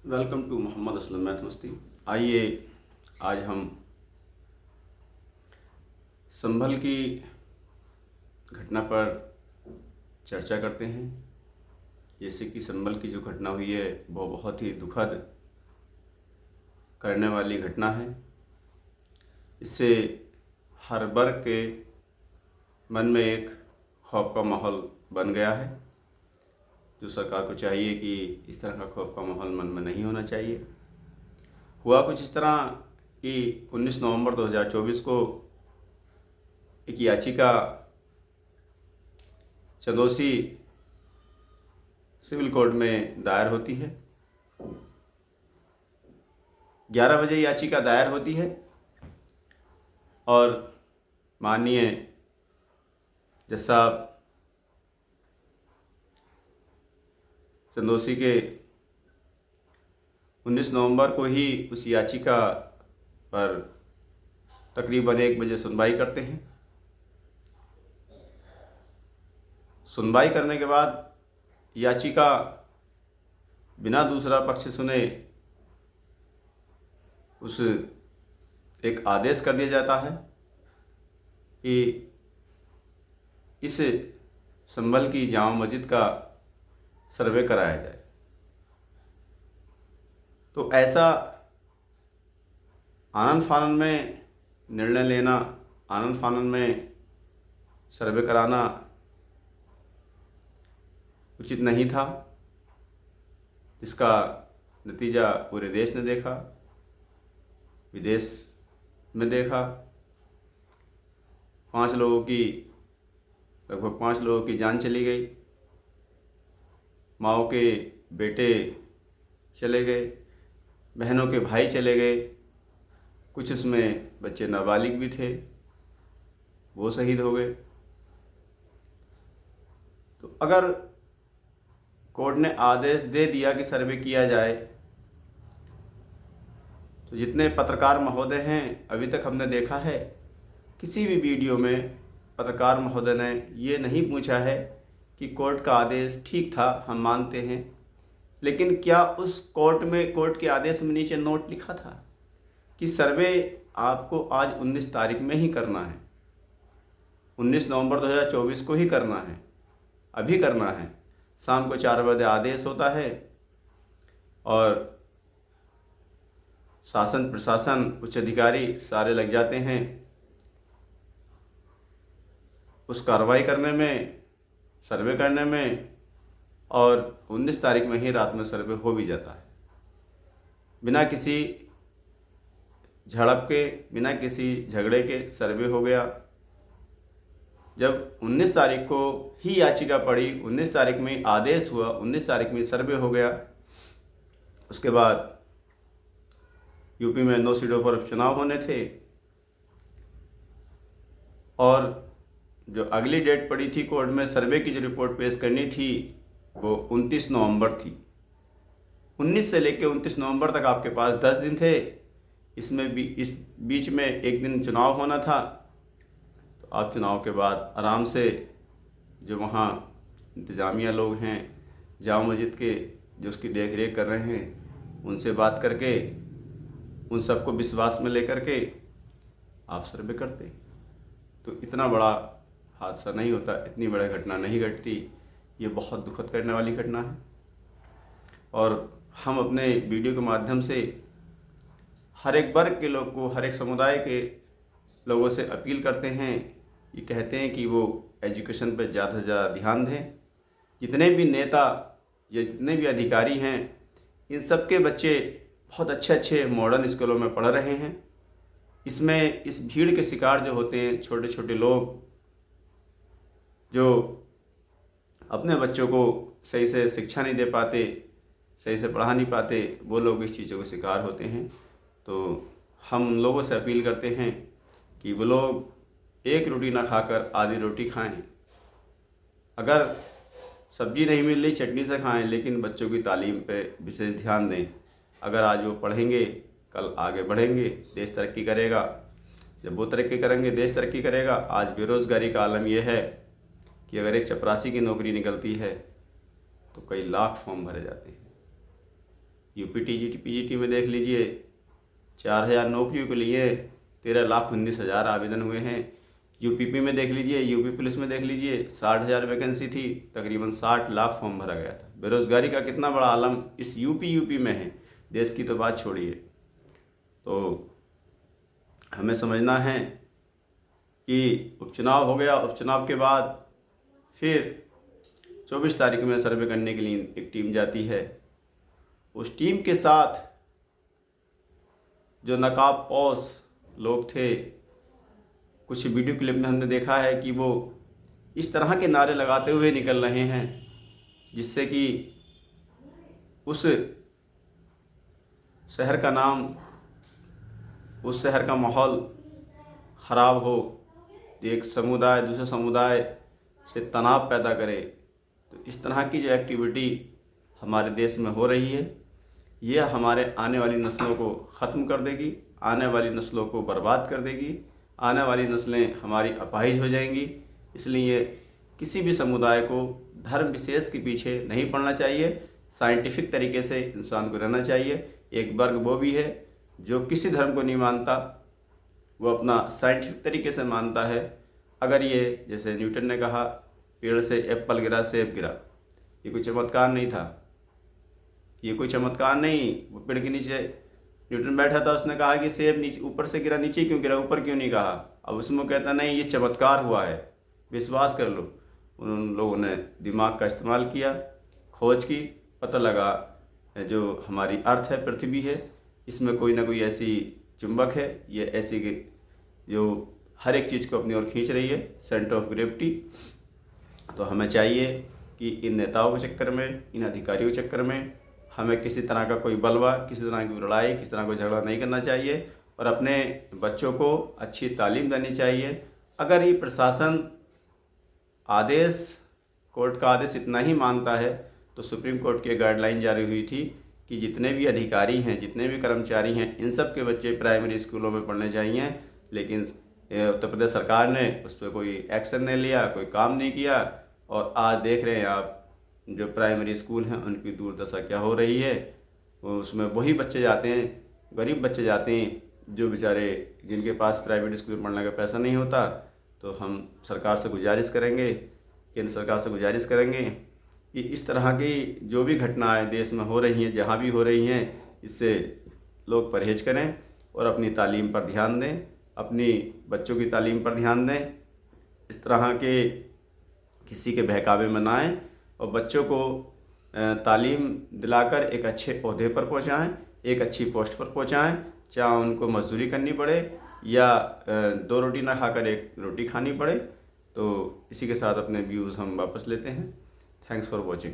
Welcome to Mohammad Aslam math Masti. आइए आज हम संभल की घटना पर चर्चा करते हैं। जैसे कि संभल की जो घटना हुई है वो बहुत ही दुखद करने वाली घटना है। इससे हर वर्ग के मन में एक खौफ का माहौल बन गया है, जो सरकार को चाहिए कि इस तरह का खौफ का माहौल मन में नहीं होना चाहिए। हुआ कुछ इस तरह कि 19 नवंबर 2024 को एक याचिका चंदौसी सिविल कोर्ट में दायर होती है। 11 बजे याचिका दायर होती है और माननीय जज साहब चंदौसी के 19 नवंबर को ही उस याचिका पर तकरीबन 1 बजे सुनवाई करते हैं। सुनवाई करने के बाद याचिका बिना दूसरा पक्ष सुने उस एक आदेश कर दिया जाता है कि इस संभल की जामा मस्जिद का सर्वे कराया जाए। तो ऐसा आनन फानन में निर्णय लेना, आनन फानन में सर्वे कराना उचित नहीं था, जिसका नतीजा पूरे देश ने देखा, विदेश में देखा। लगभग 5 लोगों की जान चली गई, माओ के बेटे चले गए, बहनों के भाई चले गए, कुछ उसमें बच्चे नाबालिग भी थे, वो शहीद हो गए। तो अगर कोर्ट ने आदेश दे दिया कि सर्वे किया जाए, तो जितने पत्रकार महोदय हैं, अभी तक हमने देखा है किसी भी वीडियो में पत्रकार महोदय ने ये नहीं पूछा है कि कोर्ट का आदेश ठीक था, हम मानते हैं, लेकिन क्या उस कोर्ट के आदेश में नीचे नोट लिखा था कि सर्वे आपको आज 19 तारीख में ही करना है, 19 नवंबर 2024 को ही करना है, अभी करना है। शाम को 4 बजे आदेश होता है और शासन प्रशासन उच्च अधिकारी सारे लग जाते हैं उस कार्रवाई करने में, सर्वे करने में, और 19 तारीख में ही रात में सर्वे हो भी जाता है। बिना किसी झड़प के, बिना किसी झगड़े के सर्वे हो गया। जब 19 तारीख को ही याचिका पड़ी, 19 तारीख में आदेश हुआ, 19 तारीख में सर्वे हो गया। उसके बाद यूपी में 9 सीटों पर चुनाव होने थे और जो अगली डेट पड़ी थी कोर्ट में सर्वे की जो रिपोर्ट पेश करनी थी वो 29 नवंबर थी। 19 से लेकर 29 नवंबर तक आपके पास 10 दिन थे। इसमें भी इस बीच में एक दिन चुनाव होना था। तो आप चुनाव के बाद आराम से जो वहाँ इंतज़ामिया लोग हैं, जामा मस्जिद के जो उसकी देख रेख कर रहे हैं, उनसे बात करके, उन सबको विश्वास में लेकर के आप सर्वे करते, तो इतना बड़ा हादसा नहीं होता, इतनी बड़ी घटना नहीं घटती। ये बहुत दुखद करने वाली घटना है और हम अपने वीडियो के माध्यम से हर एक वर्ग के लोग को, हर एक समुदाय के लोगों से अपील करते हैं, ये कहते हैं कि वो एजुकेशन पर ज़्यादा से ज़्यादा ध्यान दें। जितने भी नेता या जितने भी अधिकारी हैं, इन सब के बच्चे बहुत अच्छे अच्छे मॉडर्न स्कूलों में पढ़ रहे हैं। इसमें इस भीड़ के शिकार जो होते हैं छोटे छोटे लोग, जो अपने बच्चों को सही से शिक्षा नहीं दे पाते, सही से पढ़ा नहीं पाते, वो लोग इस चीज़ों के शिकार होते हैं। तो हम लोगों से अपील करते हैं कि वो लोग एक रोटी ना खाकर आधी रोटी खाएं। अगर सब्जी नहीं मिल रही, चटनी से खाएं, लेकिन बच्चों की तालीम पे विशेष ध्यान दें। अगर आज वो पढ़ेंगे, कल आगे बढ़ेंगे, देश तरक्की करेगा। जब वो तरक्की करेंगे, देश तरक्की करेगा। आज बेरोज़गारी का आलम यह है कि अगर एक चपरासी की नौकरी निकलती है तो कई लाख फॉर्म भरे जाते हैं। यूपी टीजीटी पीजीटी में देख लीजिए 4000 नौकरियों के लिए 13,19,000 आवेदन हुए हैं। यूपीपी में देख लीजिए, यूपी पुलिस में देख लीजिए 60,000 वैकेंसी थी, तकरीबन 60 लाख फॉर्म भरा गया था। बेरोज़गारी का कितना बड़ा आलम इस यूपी में है, देश की तो बात छोड़िए। तो हमें समझना है कि उपचुनाव हो गया, उपचुनाव के बाद फिर 24 तारीख में सर्वे करने के लिए एक टीम जाती है। उस टीम के साथ जो नकाबपोश लोग थे, कुछ वीडियो क्लिप में हमने देखा है कि वो इस तरह के नारे लगाते हुए निकल रहे हैं जिससे कि उस शहर का नाम, उस शहर का माहौल ख़राब हो, एक समुदाय दूसरे समुदाय से तनाव पैदा करे। तो इस तरह की जो एक्टिविटी हमारे देश में हो रही है, यह हमारे आने वाली नस्लों को ख़त्म कर देगी, आने वाली नस्लों को बर्बाद कर देगी, आने वाली नस्लें हमारी अपाहिज हो जाएंगी। इसलिए किसी भी समुदाय को धर्म विशेष के पीछे नहीं पड़ना चाहिए, साइंटिफिक तरीके से इंसान को रहना चाहिए। एक वर्ग वो भी है जो किसी धर्म को नहीं मानता, वो अपना साइंटिफिक तरीके से मानता है। अगर ये, जैसे न्यूटन ने कहा, पेड़ से एप्पल गिरा सेब गिरा, ये कोई चमत्कार नहीं था, ये कोई चमत्कार नहीं। वो पेड़ के नीचे न्यूटन बैठा था, उसने कहा कि सेब नीचे ऊपर से गिरा, नीचे क्यों गिरा, ऊपर क्यों नहीं कहा। अब उसमें कहता नहीं, ये चमत्कार हुआ है, विश्वास कर लो। उन लोगों ने दिमाग का इस्तेमाल किया, खोज की, पता लगा जो हमारी अर्थ है, पृथ्वी है, इसमें कोई ना कोई ऐसी चुंबक है, ये ऐसी जो हर एक चीज़ को अपनी ओर खींच रही है, सेंटर ऑफ ग्रेविटी। तो हमें चाहिए कि इन नेताओं के चक्कर में, इन अधिकारियों के चक्कर में हमें किसी तरह का कोई बलवा, किसी तरह की लड़ाई, किसी तरह का झगड़ा नहीं करना चाहिए और अपने बच्चों को अच्छी तालीम देनी चाहिए। अगर ये प्रशासन आदेश, कोर्ट का आदेश इतना ही मानता है तो सुप्रीम कोर्ट की गाइडलाइन जारी हुई थी कि जितने भी अधिकारी हैं, जितने भी कर्मचारी हैं, इन सब के बच्चे प्राइमरी स्कूलों में पढ़ने चाहिए। लेकिन उत्तर प्रदेश सरकार ने उस पर कोई एक्शन नहीं लिया, कोई काम नहीं किया और आज देख रहे हैं आप जो प्राइमरी स्कूल हैं उनकी दुर्दशा क्या हो रही है। उसमें वही बच्चे जाते हैं, गरीब बच्चे जाते हैं जो बेचारे, जिनके पास प्राइवेट स्कूल में पढ़ने का पैसा नहीं होता। तो हम सरकार से गुजारिश करेंगे, केंद्र सरकार से गुजारिश करेंगे कि इस तरह की जो भी घटनाएं देश में हो रही हैं, जहाँ भी हो रही हैं, इससे लोग परहेज करें और अपनी तालीम पर ध्यान दें, अपनी बच्चों की तालीम पर ध्यान दें। इस तरह के किसी के बहकावे में ना आएँ और बच्चों को तालीम दिलाकर एक अच्छे ओहदे पर पहुंचाएं, एक अच्छी पोस्ट पर पहुंचाएं, चाहे उनको मजदूरी करनी पड़े या 2 रोटी ना खाकर 1 रोटी खानी पड़े। तो इसी के साथ अपने व्यूज़ हम वापस लेते हैं। Thanks for watching.